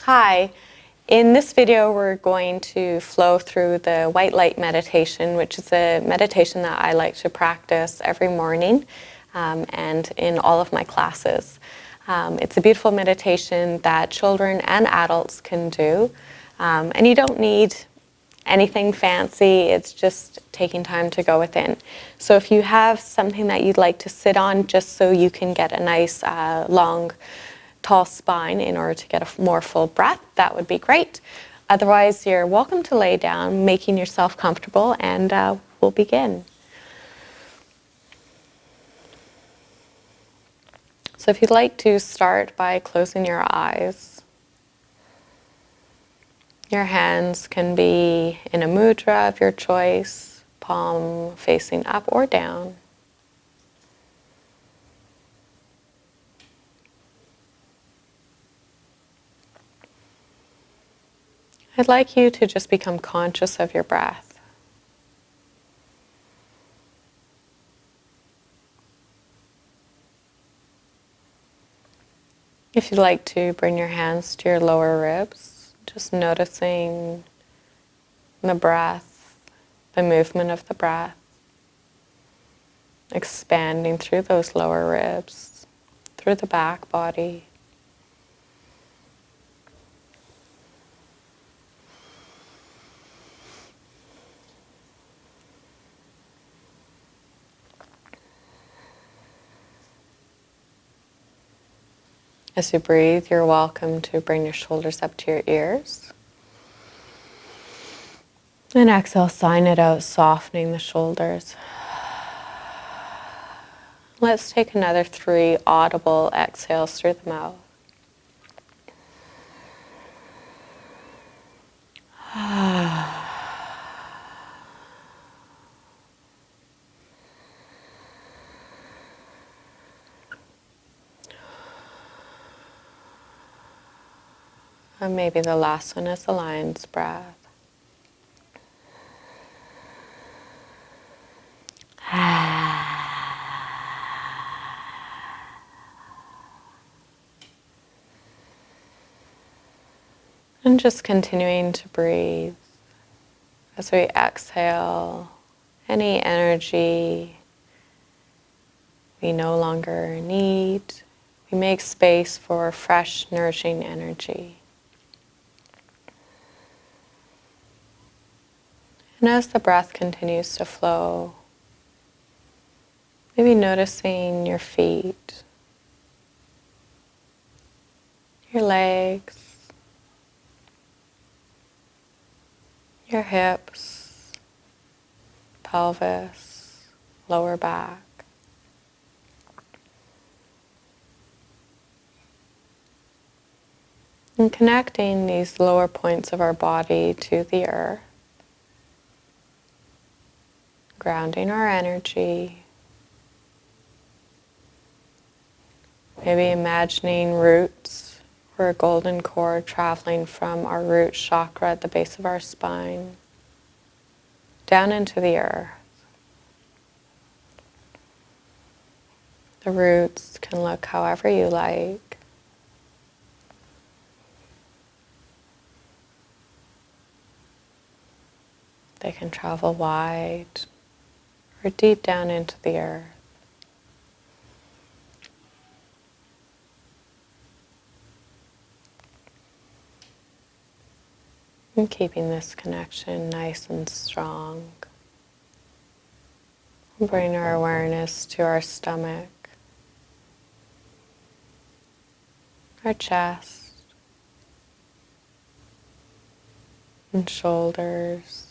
Hi, in this video we're going to flow through the white light meditation, which is a meditation that I like to practice every morning and in all of my classes. It's a beautiful meditation that children and adults can do, and you don't need anything fancy. It's just taking time to go within. So if you have something that you'd like to sit on just so you can get a nice long tall spine in order to get a more full breath, that would be great. Otherwise, you're welcome to lay down, making yourself comfortable, and we'll begin. So if you'd like to start by closing your eyes, your hands can be in a mudra of your choice, palm facing up or down. I'd like you to just become conscious of your breath. If you'd like to bring your hands to your lower ribs, just noticing the breath, the movement of the breath, expanding through those lower ribs, through the back body. As you breathe, you're welcome to bring your shoulders up to your ears. And exhale, sign it out, softening the shoulders. Let's take another 3 audible exhales through the mouth. And maybe the last one is the lion's breath. And just continuing to breathe as we exhale any energy we no longer need. We make space for fresh, nourishing energy. And as the breath continues to flow, maybe noticing your feet, your legs, your hips, pelvis, lower back. And connecting these lower points of our body to the earth, grounding our energy. Maybe imagining roots or a golden cord traveling from our root chakra at the base of our spine down into the earth. The roots can look however you like. They can travel wide or deep down into the earth. And keeping this connection nice and strong. Bring our awareness to our stomach, our chest, and shoulders,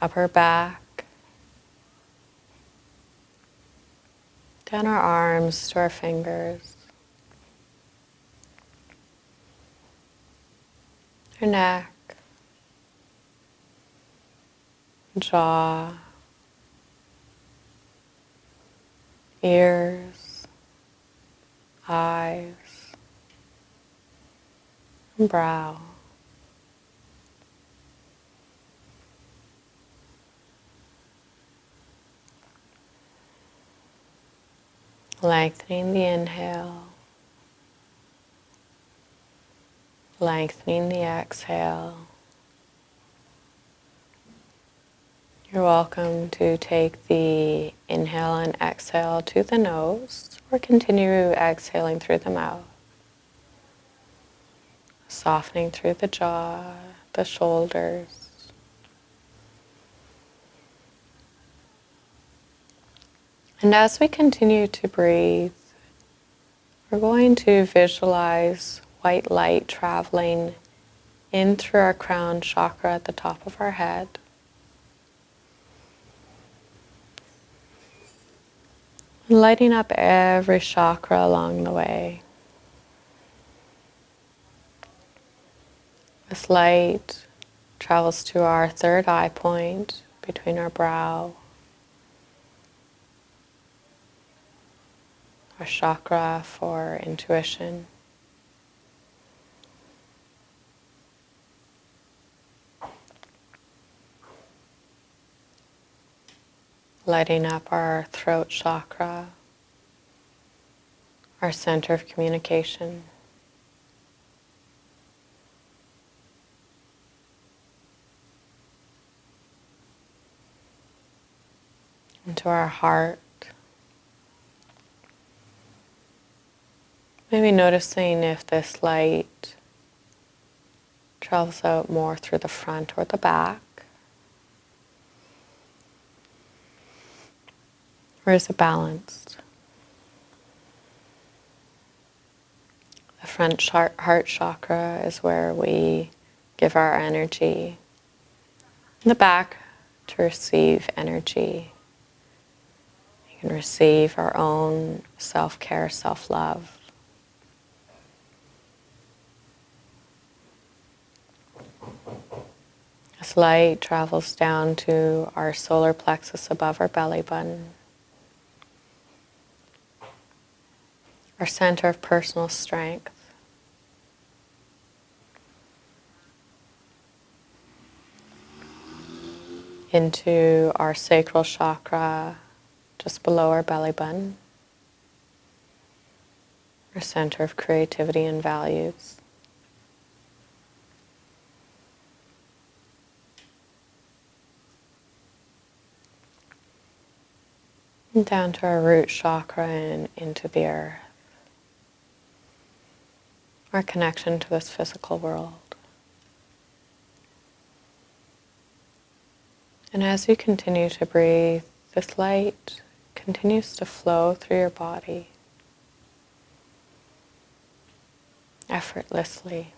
upper back, down our arms to our fingers, our neck, jaw, ears, eyes, and brow. Lengthening the inhale lengthening the exhale. You're welcome to take the inhale and exhale to the nose or continue exhaling through the mouth. Softening through the jaw, the shoulders. And as we continue to breathe, we're going to visualize white light traveling in through our crown chakra at the top of our head. Lighting up every chakra along the way. This light travels to our third eye point between our brow, our chakra for intuition. Lighting up our throat chakra, our center of communication. Into our heart. Maybe noticing if this light travels out more through the front or the back. Or is it balanced? The front heart chakra is where we give our energy. In the back, to receive energy. You can receive our own self-care, self-love. This light travels down to our solar plexus above our belly button. Our center of personal strength. Into our sacral chakra just below our belly button. Our center of creativity and values. And down to our root chakra and into the earth. Our connection to this physical world. And as you continue to breathe, this light continues to flow through your body effortlessly.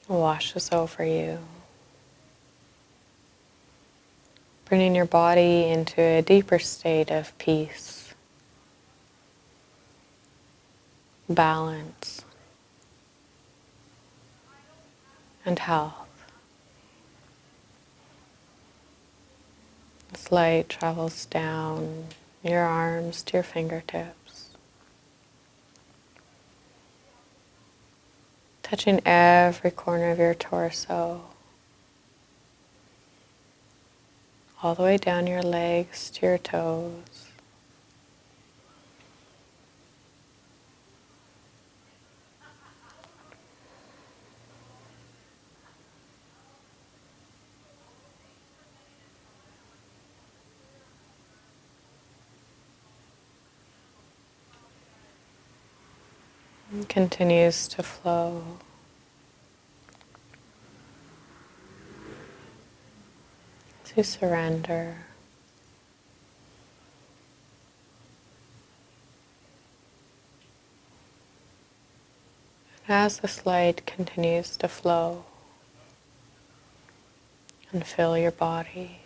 Washes over you. Bringing your body into a deeper state of peace, balance, and health. This light travels down your arms to your fingertips, touching every corner of your torso, all the way down your legs to your toes. And continues to flow. To surrender. As this light continues to flow and fill your body,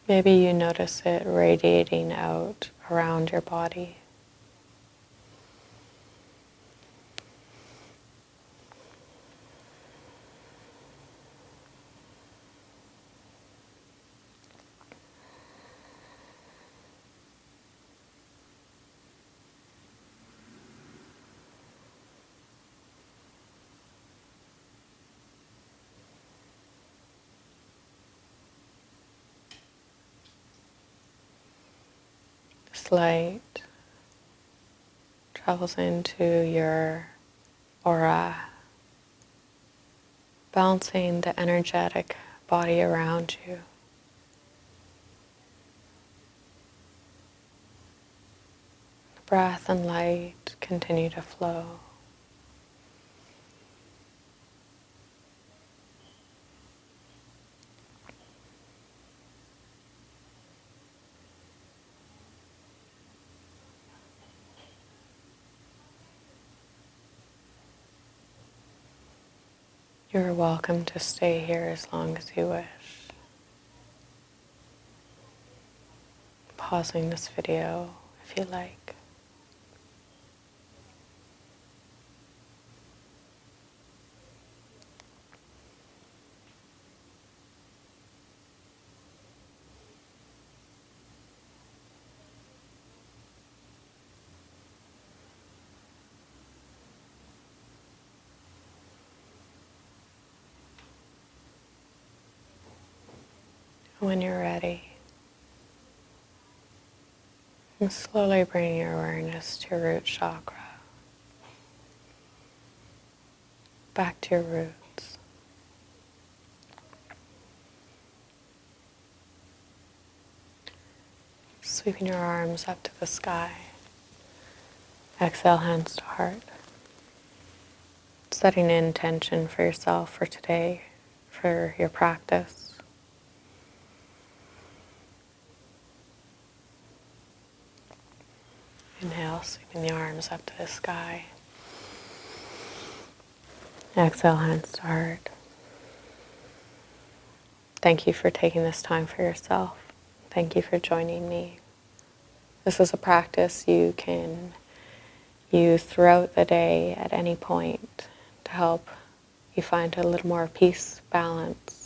maybe you notice it radiating out around your body. This this light travels into your aura, balancing the energetic body around you. The breath and light continue to flow. You're welcome to stay here as long as you wish. Pausing this video if you like. When you're ready, and slowly bring your awareness to your root chakra, back to your roots. Sweeping your arms up to the sky. Exhale, hands to heart. Setting an intention for yourself for today, for your practice. Inhale, sweeping the arms up to the sky. Exhale, hands to heart. Thank you for taking this time for yourself. Thank you for joining me. This is a practice you can use throughout the day at any point to help you find a little more peace, balance,